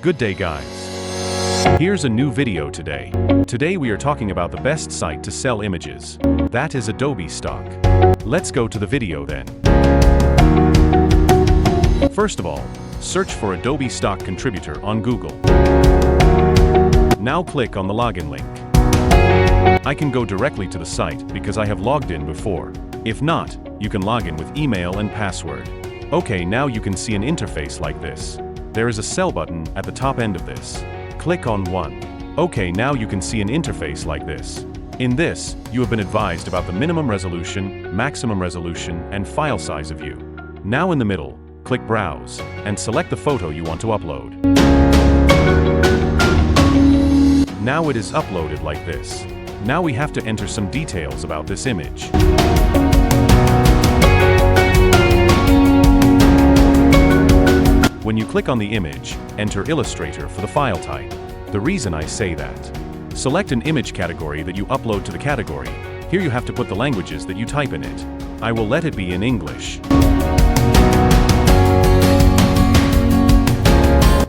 Good day, guys. Here's a new video today. Today we are talking about the best site to sell images. That is Adobe Stock. Let's go to the video then. First of all, search for Adobe Stock Contributor on Google. Now click on the login link. I can go directly to the site because I have logged in before. If not, you can log in with email and password. Okay, now you can see an interface like this. There is a sell button at the top end of this. Click on one. Okay, now you can see an interface like this. In this, you have been advised about the minimum resolution, maximum resolution, and file size of view. Now in the middle, click Browse, and select the photo you want to upload. Now it is uploaded like this. Now we have to enter some details about this image. When you click on the image, enter Illustrator for the file type. The reason I say that. Select an image category that you upload to the category. Here you have to put the languages that you type in it. I will let it be in English.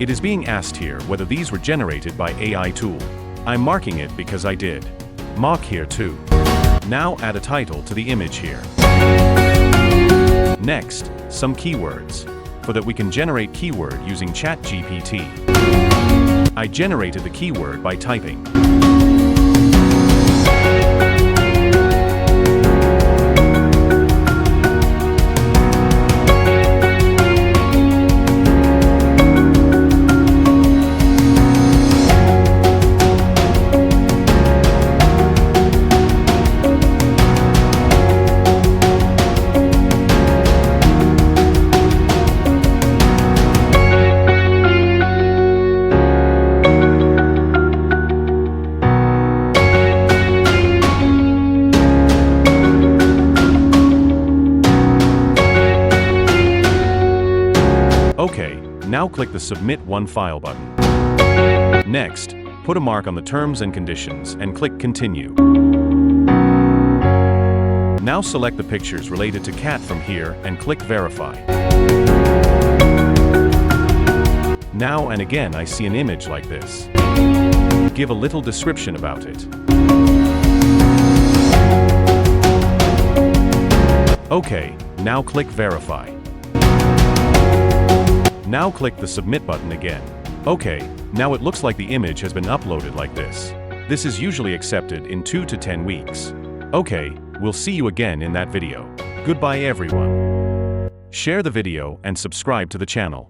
It is being asked here whether these were generated by AI tool. I'm marking it because I did. Mark here too. Now add a title to the image here. Next, some keywords. For that we can generate keyword using ChatGPT. I generated the keyword by typing. Okay, now click the Submit One File button. Next, put a mark on the terms and conditions and click Continue. Now select the pictures related to cat from here and click Verify. Now and again I see an image like this. Give a little description about it. Okay, now click Verify. Now click the Submit button again. Okay, now it looks like the image has been uploaded like this. This is usually accepted in 2 to 10 weeks. Okay, we'll see you again in that video. Goodbye everyone. Share the video and subscribe to the channel.